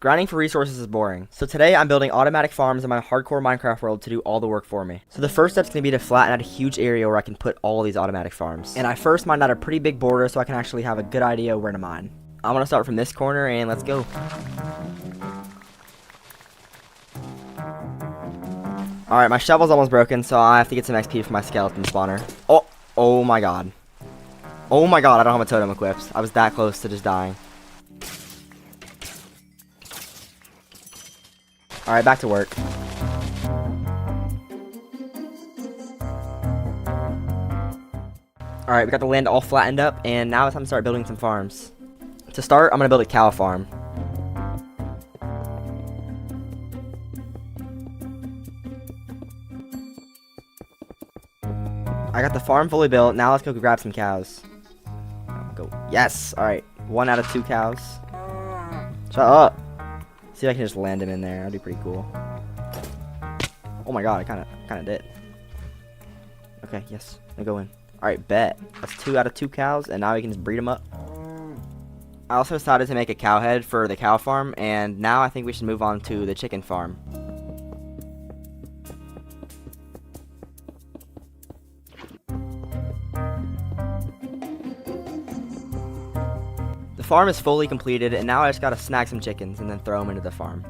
Grinding for resources is boring. So today I'm building automatic farms in my hardcore Minecraft world to do all the work for me. So the first step's going to be to flatten out a huge area where I can put all these automatic farms. And I first mined out a pretty big border so I can actually have a good idea where to mine. I'm going to start from this corner and let's go. Alright, my shovel's almost broken, so I have to get some XP for my skeleton spawner. Oh my god. Oh my god, I don't have a totem equipped. I was that close to just dying. Alright, back to work. Alright, we got the land all flattened up, and now it's time to start building some farms. To start, I'm going to build a cow farm. I got the farm fully built. Now let's go grab some cows. Go. Yes. All right. 1 out of 2 cows. Shut up. See if I can just land him in there. That'd be pretty cool. Oh my god, I kind of did. Okay. Yes. Let me go in. All right. Bet. That's 2 out of 2 cows, and now we can just breed them up. I also decided to make a cow head for the cow farm, and now I think we should move on to the chicken farm. The farm is fully completed, and now I just gotta snag some chickens and then throw them into the farm.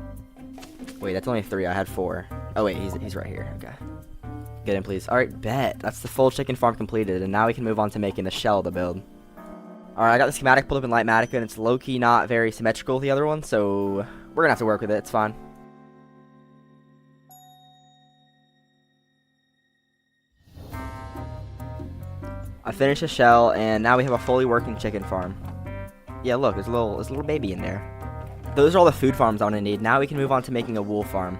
Wait, that's only 3. I had 4. Oh wait, he's right here. Okay. Get in, please. Alright, bet. That's the full chicken farm completed, and now we can move on to making the shell of the build. Alright, I got the schematic pulled up in Lightmatica, and it's low-key not very symmetrical with the other one, so we're gonna have to work with it. It's fine. I finished the shell, and now we have a fully working chicken farm. Yeah, look, there's a little baby in there. Those are all the food farms I'm gonna need. Now we can move on to making a wool farm.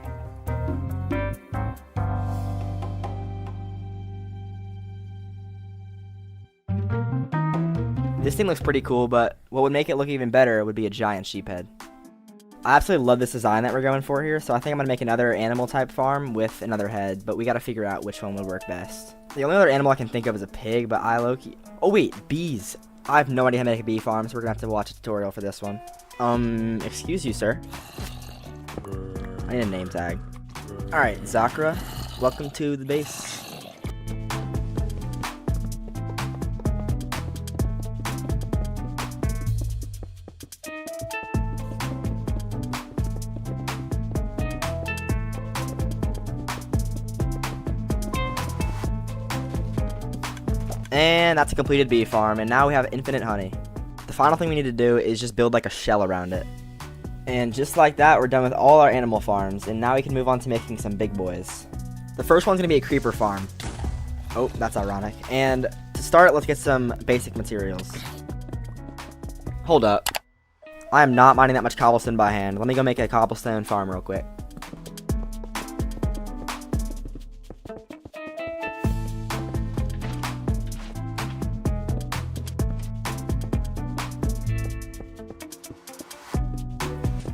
This thing looks pretty cool, but what would make it look even better would be a giant sheep head. I absolutely love this design that we're going for here, so I think I'm gonna make another animal type farm with another head, but we gotta figure out which one would work best. The only other animal I can think of is a pig, but oh wait, bees. I have no idea how to make a bee farm, so we're gonna have to watch a tutorial for this one. Excuse you, sir. I need a name tag. Alright, Zakra, welcome to the base. And that's a completed bee farm, and now we have infinite honey. The final thing we need to do is just build like a shell around it. And just like that, we're done with all our animal farms, and now we can move on to making some big boys. The first one's going to be a creeper farm. Oh, that's ironic. And to start, let's get some basic materials. Hold up. I am not mining that much cobblestone by hand. Let me go make a cobblestone farm real quick.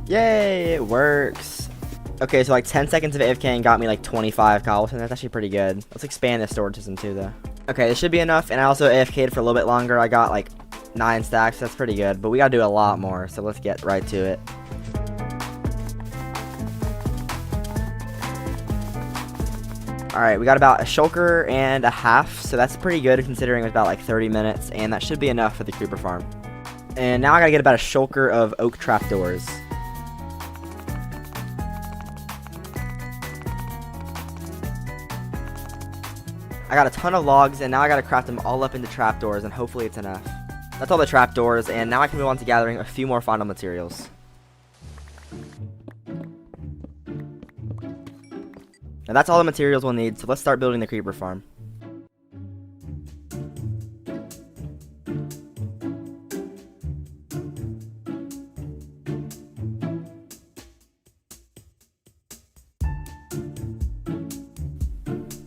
Yay, it works. Okay, so like 10 seconds of AFKing got me like 25 cobblestone. That's actually pretty good. Let's expand this storage system too, though. Okay, this should be enough, and I also AFK'd for a little bit longer. I got like 9 stacks. That's pretty good, but we gotta do a lot more, so let's get right to it. Alright, we got about a shulker and a half, so that's pretty good considering it was about like 30 minutes, and that should be enough for the creeper farm. And now I gotta get about a shulker of oak trapdoors. I got a ton of logs, and now I gotta craft them all up into trapdoors, and hopefully it's enough. That's all the trapdoors, and now I can move on to gathering a few more final materials. Now that's all the materials we'll need, so let's start building the creeper farm.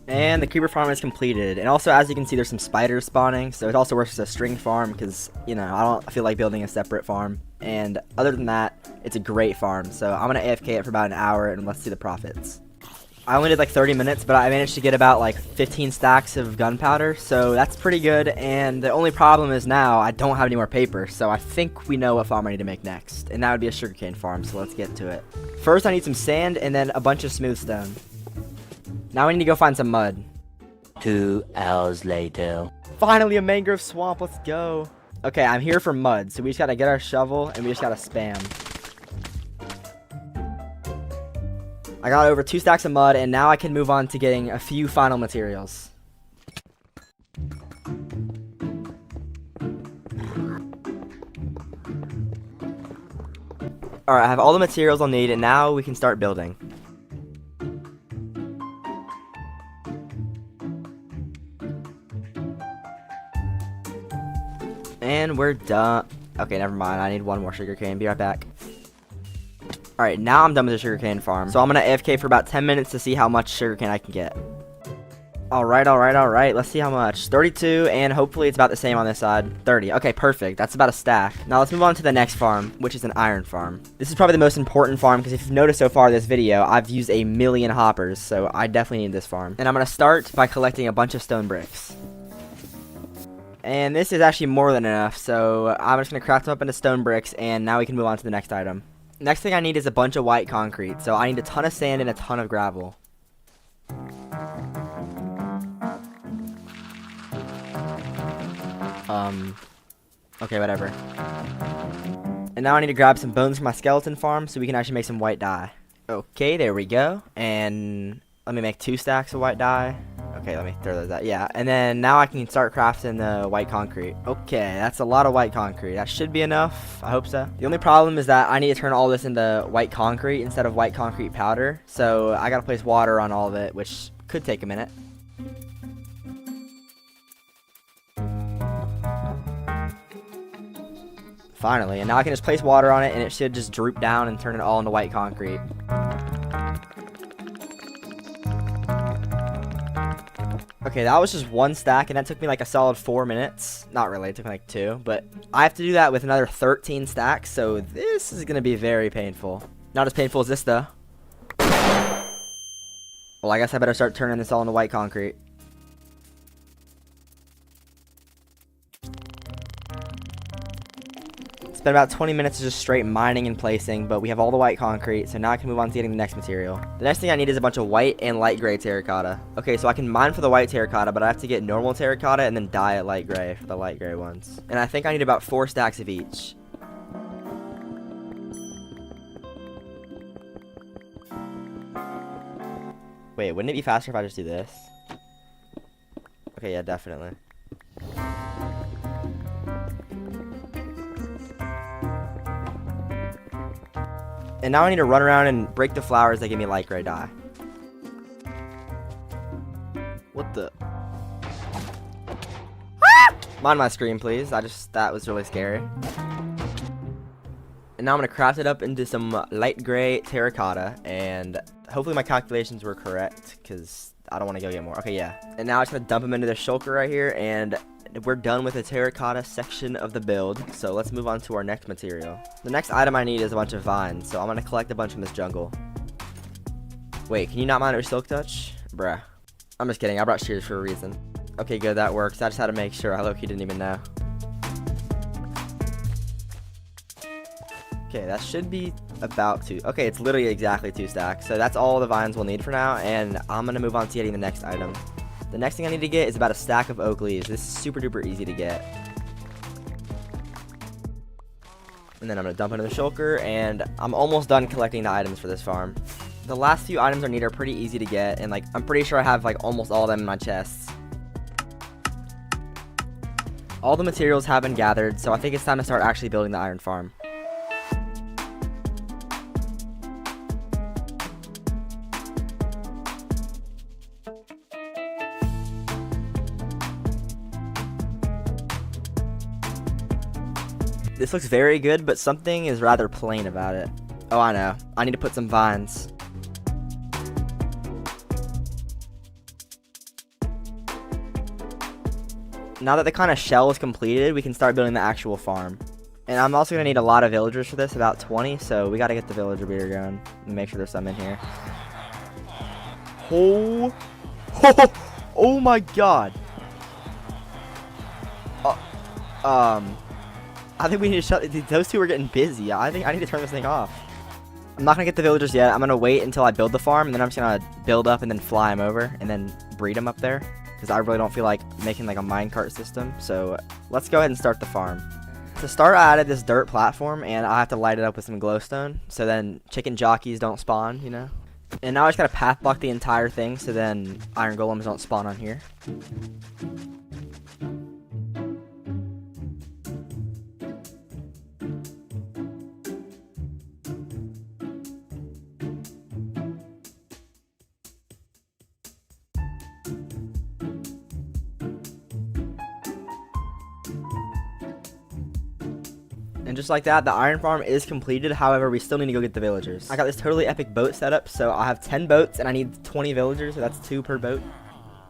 And the creeper farm is completed. And also, as you can see, there's some spiders spawning, so it also works as a string farm because, you know, I don't feel like building a separate farm. And other than that, it's a great farm. So I'm going to AFK it for about an hour, and let's see the profits. I only did like 30 minutes, but I managed to get about like 15 stacks of gunpowder, so that's pretty good. And the only problem is now I don't have any more paper, so I think we know what farm I need to make next, and that would be a sugarcane farm, so let's get to it. First, I need some sand and then a bunch of smooth stone. Now we need to go find some mud. 2 hours later. Finally, a mangrove swamp, let's go. Okay, I'm here for mud, so we just gotta get our shovel, and we just gotta spam. I got over 2 stacks of mud, and now I can move on to getting a few final materials. Alright, I have all the materials I'll need, and now we can start building. And we're done. Okay, never mind. I need one more sugarcane. Be right back. Alright, now I'm done with the sugarcane farm. So I'm going to AFK for about 10 minutes to see how much sugarcane I can get. Alright. Let's see how much. 32, and hopefully it's about the same on this side. 30. Okay, perfect. That's about a stack. Now let's move on to the next farm, which is an iron farm. This is probably the most important farm, because if you've noticed so far this video, I've used a million hoppers, so I definitely need this farm. And I'm going to start by collecting a bunch of stone bricks. And this is actually more than enough, so I'm just going to craft them up into stone bricks, and now we can move on to the next item. Next thing I need is a bunch of white concrete, so I need a ton of sand and a ton of gravel. Okay, whatever. And now I need to grab some bones from my skeleton farm so we can actually make some white dye. Okay, there we go. And let me make 2 stacks of white dye. Okay, let me throw those out. Yeah, and then now I can start crafting the white concrete. Okay, that's a lot of white concrete. That should be enough. I hope so. The only problem is that I need to turn all this into white concrete instead of white concrete powder. So I gotta place water on all of it, which could take a minute. Finally, and now I can just place water on it and it should just droop down and turn it all into white concrete. Okay, that was just 1 stack, and that took me like a solid 4 minutes. Not really, it took me like 2, but I have to do that with another 13 stacks, so this is going to be very painful. Not as painful as this, though. Well, I guess I better start turning this all into white concrete. Spent about 20 minutes just straight mining and placing, but we have all the white concrete, so now I can move on to getting the next material. The next thing I need is a bunch of white and light gray terracotta. Okay, so I can mine for the white terracotta, but I have to get normal terracotta and then dye it light gray for the light gray ones. And I think I need about 4 stacks of each. Wait, wouldn't it be faster if I just do this? Okay, yeah, definitely. And now I need to run around and break the flowers that give me light gray dye. What the? Ah! Mind my screen, please. That was really scary. And now I'm going to craft it up into some light gray terracotta. And hopefully my calculations were correct, because I don't want to go get more. Okay, yeah. And now I'm just going to dump them into the shulker right here. And we're done with the terracotta section of the build, so let's move on to our next material. The next item I need is a bunch of vines, so I'm going to collect a bunch from this jungle. Wait, can you not mine it with silk touch? Bruh. I'm just kidding, I brought shears for a reason. Okay, good, that works. I just had to make sure. I low-key didn't even know. Okay, that should be about 2. Okay, it's literally exactly 2 stacks, so that's all the vines we'll need for now, and I'm going to move on to getting the next item. The next thing I need to get is about a stack of oak leaves. This is super duper easy to get. And then I'm going to dump into the shulker, and I'm almost done collecting the items for this farm. The last few items I need are pretty easy to get, and like I'm pretty sure I have like almost all of them in my chests. All the materials have been gathered, so I think it's time to start actually building the iron farm. This looks very good, but something is rather plain about it. Oh, I know. I need to put some vines. Now that the kind of shell is completed, we can start building the actual farm. And I'm also going to need a lot of villagers for this, about 20, so we got to get the villager breeder going and make sure there's some in here. Oh, oh my god. I think we need to shut. Those two are getting busy. I think I need to turn this thing off. I'm not gonna get the villagers yet. I'm gonna wait until I build the farm, and then I'm just gonna build up and then fly them over, and then breed them up there. Because I really don't feel like making like a minecart system. So let's go ahead and start the farm. To start, I added this dirt platform, and I have to light it up with some glowstone, so then chicken jockeys don't spawn, you know. And now I just gotta path block the entire thing, so then iron golems don't spawn on here. And just like that, the iron farm is completed. However, we still need to go get the villagers. I got this totally epic boat set up, so I have 10 boats and I need 20 villagers, so that's 2 per boat.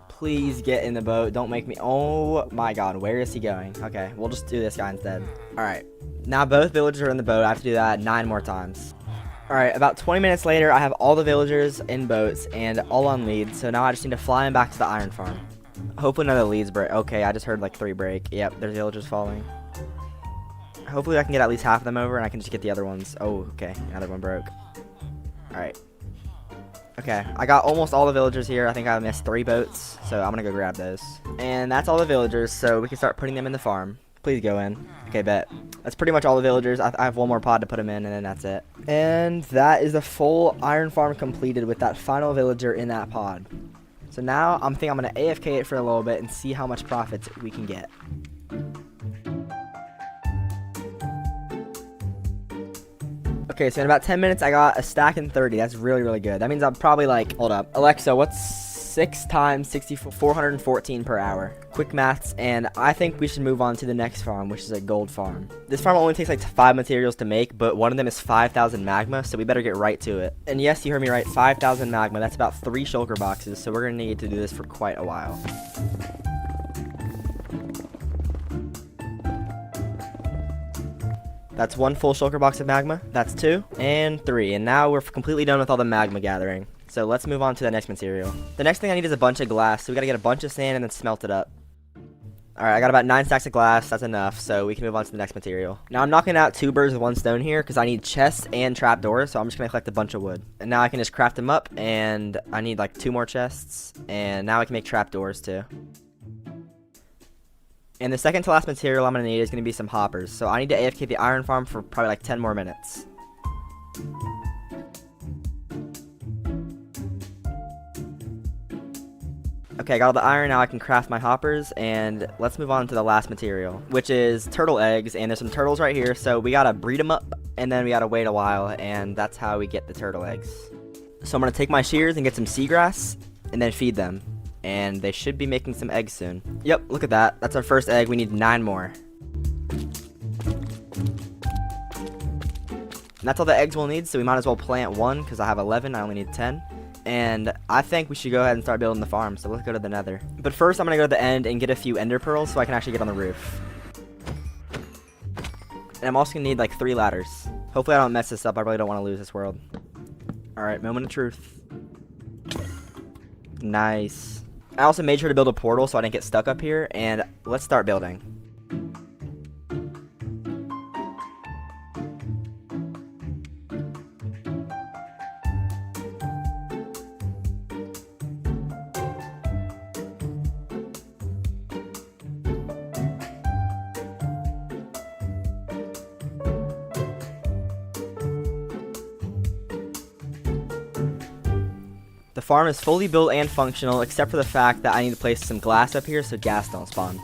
Please get in the boat. Don't make me. Oh my god, where is he going? Okay, we'll just do this guy instead. Alright, now both villagers are in the boat. I have to do that 9 more times. Alright, about 20 minutes later, I have all the villagers in boats and all on leads, so now I just need to fly them back to the iron farm. Hopefully none of the leads break. Okay, I just heard like 3 break. Yep, there's villagers falling. Hopefully I can get at least half of them over and I can just get the other ones. Oh, okay. Another one broke. Alright. Okay, I got almost all the villagers here. I think I missed 3 boats, so I'm gonna go grab those. And that's all the villagers, so we can start putting them in the farm. Please go in. Okay, bet. That's pretty much all the villagers. I have one more pod to put them in, and then that's it. And that is the full iron farm completed with that final villager in that pod. So now I'm gonna AFK it for a little bit and see how much profits we can get. Okay, so in about 10 minutes, I got a stack and 30. That's really, really good. That means I'm probably like, hold up. Alexa, what's 6 times 64? 414 per hour. Quick maths, and I think we should move on to the next farm, which is a gold farm. This farm only takes like 5 materials to make, but one of them is 5,000 magma, so we better get right to it. And yes, you heard me right, 5,000 magma. That's about 3 shulker boxes, so we're gonna need to do this for quite a while. That's 1 full shulker box of magma. That's 2 and 3. And now we're completely done with all the magma gathering. So let's move on to the next material. The next thing I need is a bunch of glass. So we gotta get a bunch of sand and then smelt it up. Alright, I got about 9 stacks of glass. That's enough. So we can move on to the next material. Now I'm knocking out 2 birds with 1 stone here because I need chests and trapdoors. So I'm just gonna collect a bunch of wood. And now I can just craft them up. And I need like 2 more chests. And now I can make trapdoors too. And the second to last material I'm going to need is going to be some hoppers. So I need to AFK the iron farm for probably like 10 more minutes. Okay, I got all the iron. Now I can craft my hoppers. And let's move on to the last material, which is turtle eggs. And there's some turtles right here. So we got to breed them up and then we got to wait a while. And that's how we get the turtle eggs. So I'm going to take my shears and get some seagrass and then feed them. And they should be making some eggs soon. Yep, look at that. That's our first egg. We need 9 more. And that's all the eggs we'll need, so we might as well plant 1 because I have 11. I only need 10. And I think we should go ahead and start building the farm, so let's go to the nether. But first, I'm going to go to the end and get a few ender pearls so I can actually get on the roof. And I'm also going to need like 3 ladders. Hopefully I don't mess this up. I really don't want to lose this world. Alright, moment of truth. Nice. I also made sure to build a portal so I didn't get stuck up here, and let's start building. The farm is fully built and functional, except for the fact that I need to place some glass up here so gas don't spawn.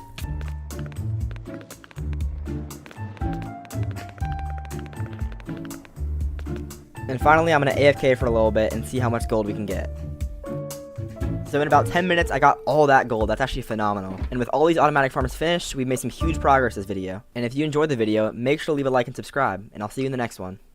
And finally, I'm going to AFK for a little bit and see how much gold we can get. So in about 10 minutes, I got all that gold. That's actually phenomenal. And with all these automatic farms finished, we've made some huge progress this video. And if you enjoyed the video, make sure to leave a like and subscribe, and I'll see you in the next one.